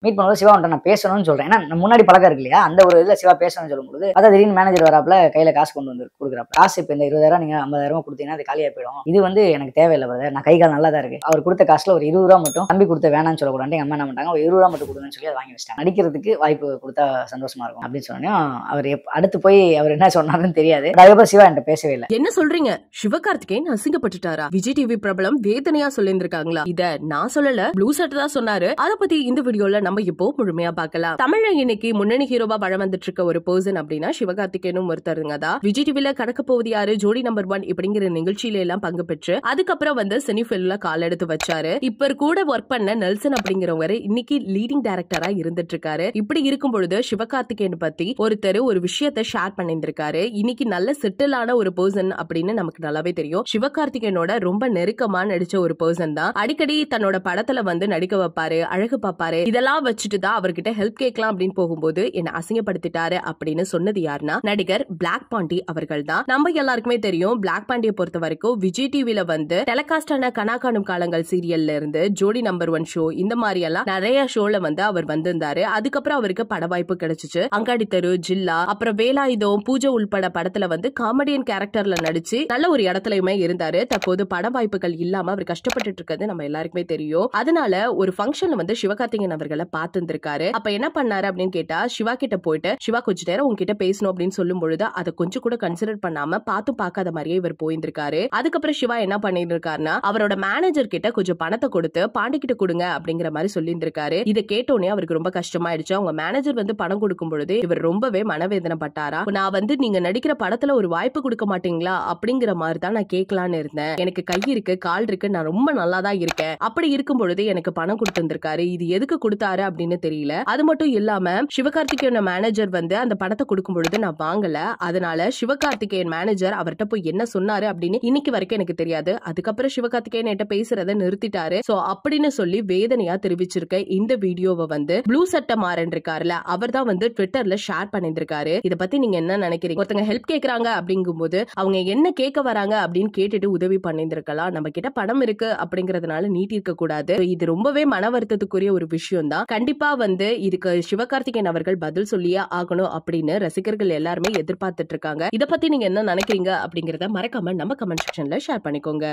Meet பண்ணும்போது சிவா நான் பேசணும்னு சொல்றேன். ஏன்னா முன்னாடி பழக்கம் இருக்கு இல்லையா? அந்த ஒரு இதுல சிவா பேசணும்னு சொல்லும்போது, அதான் திடீர்னு மேனேஜர் வராப்ல கையில காசு கொண்டு வந்து குடுக்குறாப்ல. காசு இப்ப இந்த 20,000 நீங்க 50,000 குடுத்தீங்கன்னா அது காலியா போயிடும். இது வந்து எனக்கு தேவையில்ல பிரதர். நான் கை கால் நல்லா தான் இருக்கு. அவர் குடுத்த காசுல ஒரு ரூ. 20 மட்டும் தம்பி குடுத்த வேணாம்னு சொல்லக்கூடாதுன்னு எங்க அம்மா என்ன பண்ணிட்டாங்க, ஒரு ரூ. 20 மட்டும் குடுங்கன்னு சொல்லி அத வாங்கி வச்சுட்டாங்க. நடிக்கிறதுக்கு வாய்ப்பு குடுத்தா சந்தோஷமா இருக்கும் அப்படின்னு சொன்னோனே, அவர் அடுத்து போய் அவர் என்ன சொன்னாருன்னு தெரியாது. அதுக்கப்புறம் சிவா என்கிட்ட பேசவே இல்ல. என்ன சொல்றீங்க? சிவகார்த்திகேயன் அசிங்கப்பட்டுட்டாரா? விஜய் டிவி பிரபலம் வேதனையா சொல்லியிருக்காங்களா? இத நான் சொல்லல, ப்ளூ சட் தான் சொன்னாரு. அத பத்தி இந்த வீடியோல நம்ம இப்போ முழுமையா பார்க்கலாம். தமிழ்ல இன்னைக்கு முன்னணி ஹீரோவா படம் வந்துட்டு இருக்க ஒரு பர்சன் அப்படின்னா சிவகார்த்திகேயனும் ஒருத்தருங்க தான். விஜய் டிவில கடக்க போவது யாரு, ஜோடி நம்பர் 1 இப்படிங்கிற நிகழ்ச்சியில எல்லாம் பங்கு பெற்று அதுக்கப்புறம் வந்து சினிஃபில்ம்ல கால் எடுத்து வச்சாரு. இப்ப கூட ஒர்க் பண்ண நெல்சன் அப்படிங்கிறவரு இன்னைக்கு லீடிங் டைரக்டரா இருந்துட்டு இருக்காரு. இப்படி இருக்கும் பொழுது சிவகார்த்திகேயன் பத்தி ஒருத்தர் ஒரு விஷயத்தை ஷேர் பண்ணிருக்காரு. இன்னைக்கு நல்ல செட்டிலான ஒரு பர்சன் அப்படின்னு நமக்கு நல்லாவே தெரியும். சிவகார்த்திகேயனோட ரொம்ப நெருக்கமா நடிச்ச ஒரு பர்சன் தான். அடிக்கடி தன்னோட படத்துல வந்து நடிக்க வைப்பாரு, அழகு பாப்பாரு. இதெல்லாம் வச்சுட்டு தான் அவர்கிட்ட ஹெல்ப் கேட்கலாம் அப்படின்னு போகும்போது என்ன அசிங்கப்படுத்திட்டாரு அப்படின்னு சொன்னது யாருன்னா நடிகர் பிளாக் பாண்டி அவர்கள் தான். நம்ம எல்லாருக்குமே தெரியும் பிளாக் பாண்டியை பொறுத்த வரைக்கும் விஜய் டிவில வந்து டெலிகாஸ்ட் ஆன கனா காணும் காலங்கள் சீரியல்ல இருந்து ஜோடி நம்பர் 1 ஷோ இந்த மாதிரி எல்லாம் நிறைய ஷோல வந்து அவர் வந்திருந்தாரு. அதுக்கப்புறம் அவருக்கு பட வாய்ப்பு கிடைச்சிச்சு. அங்காடி தெரு, ஜில்லா, அப்புறம் வேலாயுதம், பூஜை உள்பட படத்துல வந்து காமெடியன் கேரக்டர்ல நடிச்சு நல்ல ஒரு இடத்துலயுமே இருந்தாரு. தற்போது பட வாய்ப்புகள் இல்லாம அவர் கஷ்டப்பட்டு இருக்கிறது நம்ம எல்லாருக்குமே தெரியும். அதனால ஒரு ஃபங்க்ஷன்ல வந்து சிவகார்த்திகேயன் அவர்களை பார்த்திருந்திருக்காரு. அப்ப என்ன பண்ணாரு அப்படின்னு கேட்டா சிவா கிட்ட போயிட்டு, சிவா கொஞ்ச நேரம் உங்ககிட்ட பேசணும் அப்படின்னு சொல்லும் பொழுது அதை கொஞ்சம் கூட கன்சிடர் பண்ணாம பார்த்தும் பார்க்காத மாதிரியே இவர் போயிருந்திருக்காரு. அதுக்கப்புறம் சிவா என்ன பண்ணிருக்காருன்னா அவரோட மேனேஜர் கிட்ட கொஞ்சம் பணத்தை கொடுத்து பாண்டி கிட்ட கொடுங்க அப்படிங்கிற மாதிரி சொல்லியிருந்திருக்காரு. இதை கேட்டோன்னே அவருக்கு ரொம்ப கஷ்டமாயிடுச்சு. அவங்க மேனேஜர் வந்து பணம் கொடுக்கும் பொழுது இவர் ரொம்பவே மனவேதனை பட்டாரா. நான் வந்து நீங்க நடிக்கிற படத்துல ஒரு வாய்ப்பு கொடுக்க மாட்டீங்களா அப்படிங்கிற மாதிரி தான் நான் கேட்கலான்னு இருந்தேன். எனக்கு கை இருக்கு, கால் இருக்கு, நான் ரொம்ப நல்லா தான் இருக்கேன். அப்படி இருக்கும் பொழுது எனக்கு பணம் கொடுத்திருந்திருக்காரு. இது எதுக்கு கொடுத்தாரு அப்படின்னு தெரியல. அது மட்டும் இல்லாம சிவகார்த்திகேயன் மேனேஜர் வந்து அந்த படத்தை கொடுக்கும் பொழுது நான் வாங்கல. அதனால சிவகார்த்திகேயன் மேனேஜர் அவர்கிட்ட போய் என்ன சொன்னாரு அப்படின்னு இன்னைக்கு வரைக்கும் எனக்கு தெரியாது. அதுக்கப்புறம் சிவகார்த்திகேயன் என்கிட்ட பேசுறதை நிறுத்திட்டாரு. சோ அப்படின்னு சொல்லி வேதனையா தெரிவிச்சிருக்க இந்த வீடியோவை வந்து ப்ளூ சட்ட மாறன் இருக்காருல அவர் தான் வந்து ட்விட்டர்ல ஷேர் பண்ணிருக்காரு. இத பத்தி நீங்க என்ன நினைக்கிறீங்க? ஒருத்தங்க ஹெல்ப் கேக்குறாங்க அப்படிங்கும் போது அவங்க என்ன கேட்க வராங்க அப்படின்னு கேட்டுட்டு உதவி பண்ணிருக்கலாம். நம்ம கிட்ட பணம் இருக்கு அப்படிங்கறதுனால நீட்டி இருக்க கூடாது. இது ரொம்பவே மன வருத்தத்துக்குரிய ஒரு விஷயம் தான். கண்டிப்பா வந்து இதுக்கு சிவகார்த்திகேயன் அவர்கள் பதில் சொல்லியே ஆகணும் அப்படின்னு ரசிகர்கள் எல்லாருமே எதிர்பார்த்துட்டு இருக்காங்க. இத பத்தி நீங்க என்ன நினைக்கிறீங்க அப்படிங்கறத மறக்காம நம்ம கமெண்ட் செக்ஷன்ல ஷேர் பண்ணிக்கோங்க.